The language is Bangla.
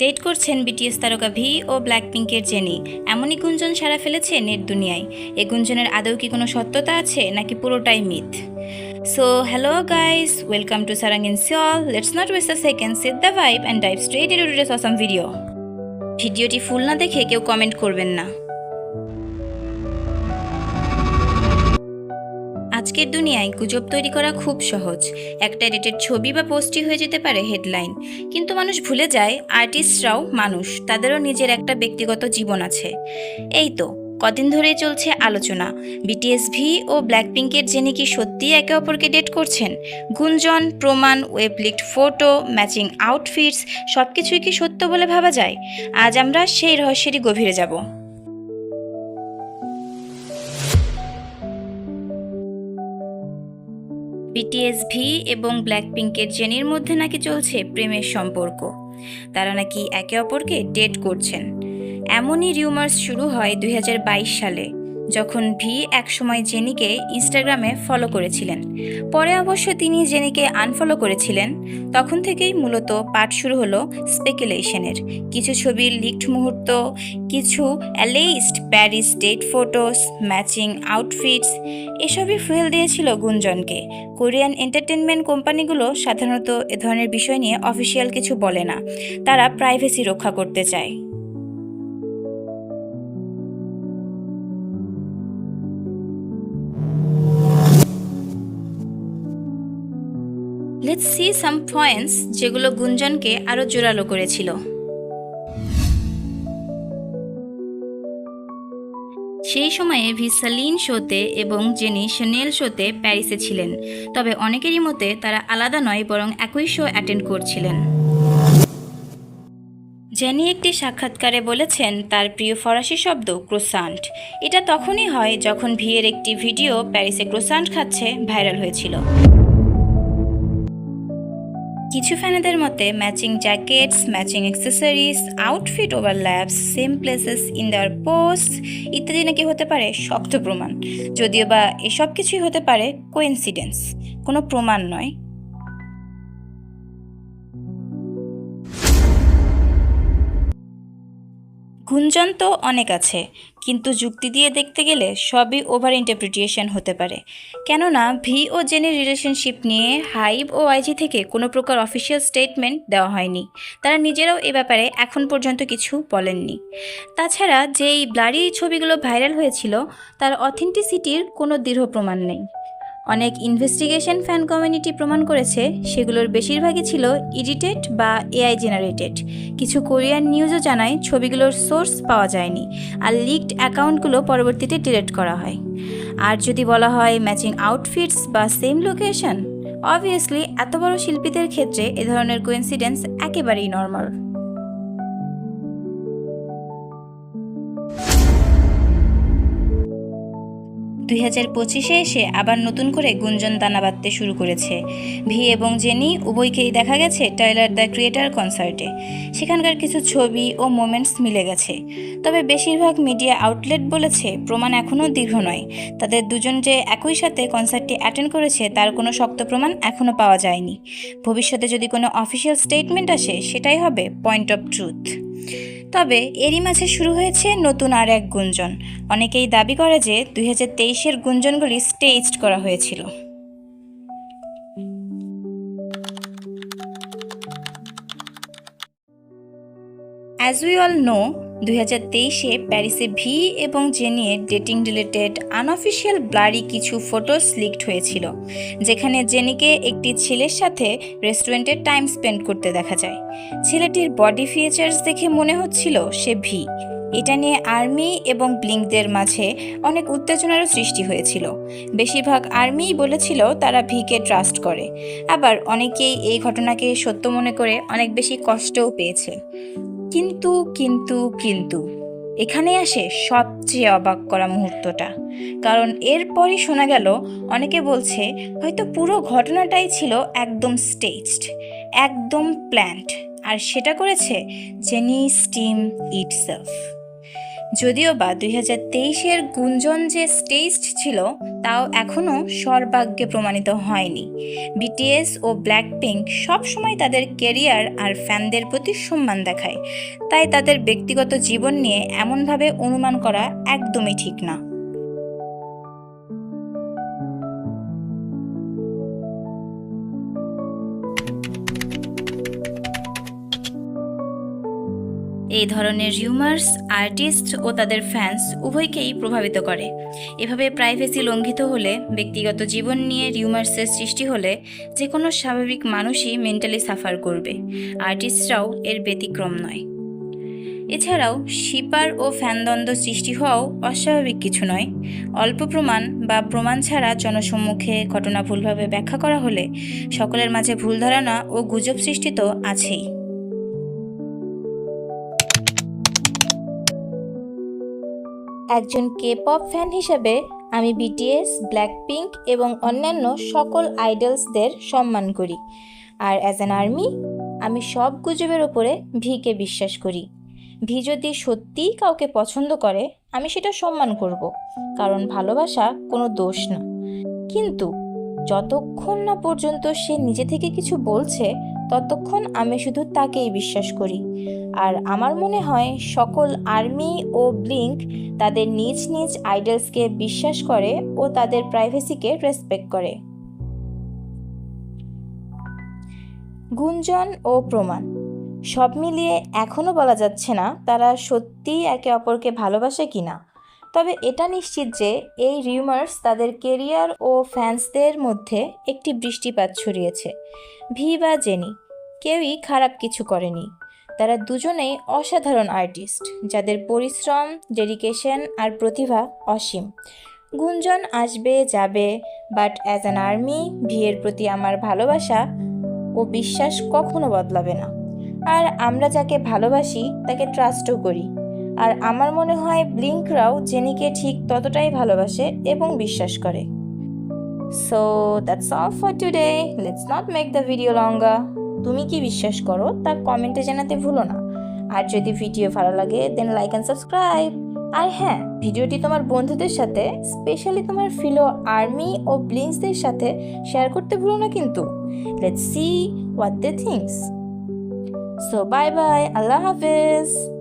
ডেট করছেন বিটিএস তারকা ভি ও ব্ল্যাকপিঙ্কের জেনি। এমনই গুঞ্জন সাড়া ফেলেছে নেট দুনিয়ায়। এই গুঞ্জনের আদৌ কি কোনো সত্যতা আছে নাকি পুরোটাই myth? So hello guys, welcome to Sarang in Seoul. Let's not waste a second, set the vibe and dive straight into today's awesome video. ভিডিওটি ফুল না দেখে কেউ কমেন্ট করবেন না। আজকের দুনিয়ায় গুজব তৈরি করা খুব সহজ। একটা এডিটেড ছবি বা পোস্টই হয়ে যেতে পারে হেডলাইন। কিন্তু মানুষ ভুলে যায় আর্টিস্টরাও মানুষ, তাদেরও নিজের একটা ব্যক্তিগত জীবন আছে। এই তো কদিন ধরেই চলছে আলোচনা, বিটিএস ভি ও ব্ল্যাকপিঙ্কের জেনি কি সত্যিই একে অপরকে ডেট করছেন? গুঞ্জন, প্রমাণ, ওয়েবলিকড ফটো, ম্যাচিং আউটফিটস সবকিছুই কি সত্য বলে ভাবা যায়? আজ আমরা সেই রহস্যেরই গভীরে যাব। বিটিএস ভি এবং ব্ল্যাকপিঙ্কের জেনির মধ্যে নাকি চলছে প্রেমের সম্পর্ক। তারা নাকি একে অপরকে ডেট করছেন। এমনই রিউমার্স শুরু হয় 2022 সালে, যখন ভি একসময় জেনিকে ইনস্টাগ্রামে ফলো করেছিলেন। পরে অবশ্য তিনি জেনিকে আনফলো করেছিলেন। তখন থেকেই মূলত পাঠ শুরু হলো স্পেকুলেশনের। কিছু ছবির লিকড মুহূর্ত, কিছু alleged Paris date photos, matching outfits, এসবই ফুয়েল দিয়েছিল গুঞ্জনকে। কোরিয়ান এন্টারটেনমেন্ট কোম্পানিগুলো সাধারণত এ ধরনের বিষয় নিয়ে অফিসিয়াল কিছু বলে না, তারা প্রাইভেসি রক্ষা করতে চায়। লেটস সি সাম পয়েন্টস যেগুলো গুঞ্জনকে আরও জোরালো করেছিল। সেই সময়ে ভি সালিন শোতে এবং জেনি শেনেল শোতে প্যারিসে ছিলেন। তবে অনেকেরই মতে তারা আলাদা নয়, বরং একই শো অ্যাটেন্ড করছিলেন। জেনি একটি সাক্ষাৎকারে বলেছেন তার প্রিয় ফরাসি শব্দ ক্রোসান্ট। এটা তখনই হয় যখন ভিয়ের একটি ভিডিও প্যারিসে ক্রোসান্ট খাচ্ছে ভাইরাল হয়েছিল। কিছু ফ্যানেদের মতে matching jackets, matching accessories, outfit overlaps, same places in their post ইত্যাদি নাকি হতে পারে শক্ত প্রমাণ। যদিও বা এসব কিছুই হতে পারে কোইন্সিডেন্স, কোনো প্রমাণ নয়। গুঞ্জন তো অনেক আছে, কিন্তু যুক্তি দিয়ে দেখতে গেলে সবই ওভার ইন্টারপ্রিটেশন হতে পারে। কেননা ভি ও জেনির রিলেশনশিপ নিয়ে হাইব ও আইজি থেকে কোনো প্রকার অফিসিয়াল স্টেটমেন্ট দেওয়া হয়নি। তারা নিজেরাও এ ব্যাপারে এখন পর্যন্ত কিছু বলেননি। তাছাড়া যেই ব্লারি ছবিগুলো ভাইরাল হয়েছিল তার অথেন্টিসিটির কোনো দৃঢ় প্রমাণ নেই। অনেক ইনভেস্টিগেশন ফ্যান কমিউনিটি প্রমাণ করেছে সেগুলোর বেশিরভাগই ছিল এডিটেড বা এআই জেনারেটেড। কিছু কোরিয়ান নিউজও জানায় ছবিগুলোর সোর্স পাওয়া যায়নি, আর লিকড অ্যাকাউন্টগুলো পরবর্তীতে ডিলিট করা হয়। আর যদি বলা হয় ম্যাচিং আউটফিটস বা সেম লোকেশন, অবভিয়াসলি এত বড় শিল্পীদের ক্ষেত্রে এ ধরনের কোইন্সিডেন্স একেবারেই নর্মাল। 2025-এ এসে আবার নতুন করে গুঞ্জন দানা বাঁধতে শুরু করেছে। ভি এবং জেনি উভয়কেই দেখা গেছে টাইলার দ্য ক্রিয়েটার কনসার্টে। সেখানকার কিছু ছবি ও মোমেন্টস মিলে গেছে। তবে বেশিরভাগ মিডিয়া আউটলেট বলেছে প্রমাণ এখনও দীর্ঘ নয়। তাদের দুজন যে একই সাথে কনসার্টটি অ্যাটেন্ড করেছে তার কোনো শক্ত প্রমাণ এখনও পাওয়া যায়নি। ভবিষ্যতে যদি কোনো অফিসিয়াল স্টেটমেন্ট আসে সেটাই হবে পয়েন্ট অফ ট্রুথ। তবে এরই মাঝে শুরু হয়েছে নতুন আর এক গুঞ্জন। অনেকেই দাবি করে যে 2023-এর গুঞ্জনগুলি স্টেজড করা হয়েছিল। অ্যাজ উই অল নো, 2023-এ প্যারিসে ভি এবং জেনির ডেটিং রিলেটেড আনঅফিসিয়াল ব্লারি কিছু ফটোস লিকড হয়েছিল, যেখানে জেনিকে একটি ছেলের সাথে রেস্টুরেন্টে টাইম স্পেন্ড করতে দেখা যায়। ছেলেটির বডি ফিচার্স দেখে মনে হচ্ছিল সে ভি। এটা নিয়ে আর্মি এবং ব্লিঙ্কদের মাঝে অনেক উত্তেজনারও সৃষ্টি হয়েছিল। বেশিরভাগ আর্মিই বলেছিল তারা ভিকে ট্রাস্ট করে, আবার অনেকেই এই ঘটনাকে সত্য মনে করে অনেক বেশি কষ্টও পেয়েছে। কিন্তু কিন্তু কিন্তু এখানে আসে সবচেয়ে অবাক করা মুহূর্তটা। কারণ এরপরই শোনা গেল অনেকে বলছে হয়তো পুরো ঘটনাটাই ছিল একদম স্টেজড, একদম প্ল্যান্ড, আর সেটা করেছে জেনিস টিম ইটসেলফ। যদিও বা 2023-এর গুঞ্জন যে স্টেজড ছিল তাও এখনও সর্বাগ্যে প্রমাণিত হয়নি। বিটিএস ও ব্ল্যাকপিঙ্ক সবসময় তাদের ক্যারিয়ার আর ফ্যানদের প্রতি সম্মান দেখায়, তাই তাদের ব্যক্তিগত জীবন নিয়ে এমনভাবে অনুমান করা একদমই ঠিক না। এই ধরনের রিউমার্স আর্টিস্ট ও তাদের ফ্যান্স উভয়কেই প্রভাবিত করে। এভাবে প্রাইভেসি লঙ্ঘিত হলে, ব্যক্তিগত জীবন নিয়ে রিউমার্সের সৃষ্টি হলে যে কোনো স্বাভাবিক মানুষই মেন্টালি সাফার করবে, আর্টিস্টরাও এর ব্যতিক্রম নয়। এছাড়াও শিপার ও ফ্যানদ্বন্দ্ব সৃষ্টি হওয়াও অস্বাভাবিক কিছু নয়। অল্প প্রমাণ বা প্রমাণ ছাড়া জনসম্মুখে ঘটনা ভুলভাবে ব্যাখ্যা করা হলে সকলের মাঝে ভুল ধারণা ও গুজব সৃষ্টি তো আছেই। একজন কে-পপ ফ্যান হিসেবে আমি বিটিএস, ব্ল্যাকপিঙ্ক এবং অন্যান্য সকল আইডলসদের সম্মান করি। আর অ্যাজ অ্যান আর্মি আমি সব গুজবের ওপরে ভিকে বিশ্বাস করি। ভি যদি সত্যিই কাউকে পছন্দ করে আমি সেটা সম্মান করব, কারণ ভালোবাসা কোনো দোষ না। কিন্তু যতক্ষণ না পর্যন্ত সে নিজে থেকে কিছু বলছে ততক্ষণ আমি শুধু তাকেই বিশ্বাস করি। আর আমার মনে হয় সকল আর্মি ও ব্লিঙ্ক তাদের নিজ নিজ আইডলসকে বিশ্বাস করে ও তাদের প্রাইভেসিকে রেসপেক্ট করে। গুঞ্জন ও প্রমাণ সব মিলিয়ে এখনও বলা যাচ্ছে না তারা সত্যিই একে অপরকে ভালোবাসে কিনা। তবে এটা নিশ্চিত যে এই রিউমার্স তাদের কেরিয়ার ও ফ্যান্সদের মধ্যে একটি বৃষ্টিপাত ছড়িয়েছে। ভি বা জেনি কেউই খারাপ কিছু করেনি। তারা দুজনেই অসাধারণ আর্টিস্ট, যাদের পরিশ্রম, ডেডিকেশন আর প্রতিভা অসীম। গুঞ্জন আসবে যাবে, বাট অ্যাজ অ্যান আর্মি ভিয়ের প্রতি আমার ভালোবাসা ও বিশ্বাস কখনো বদলাবে না। আর আমরা যাকে ভালোবাসি তাকে ট্রাস্টও করি। আর আমার মনে হয় ব্লিঙ্করাও জেনিকে ঠিক ততটাই ভালোবাসে এবং বিশ্বাস করে। So that's all for today, let's not make the video longer. তুমি কি বিশ্বাস করো তা কমেন্টে জানাতে ভুলো না। আর যদি ভিডিও ভালো লাগে দেন লাইক অ্যান্ড সাবস্ক্রাইব। আর হ্যাঁ, ভিডিওটি তোমার বন্ধুদের সাথে, স্পেশালি তোমার ফিলো আর্মি ও ব্লিঙ্কসদের সাথে শেয়ার করতে ভুলো না কিন্তু। Let's see what they thinks. So bye bye, আল্লাহ হাফেজ।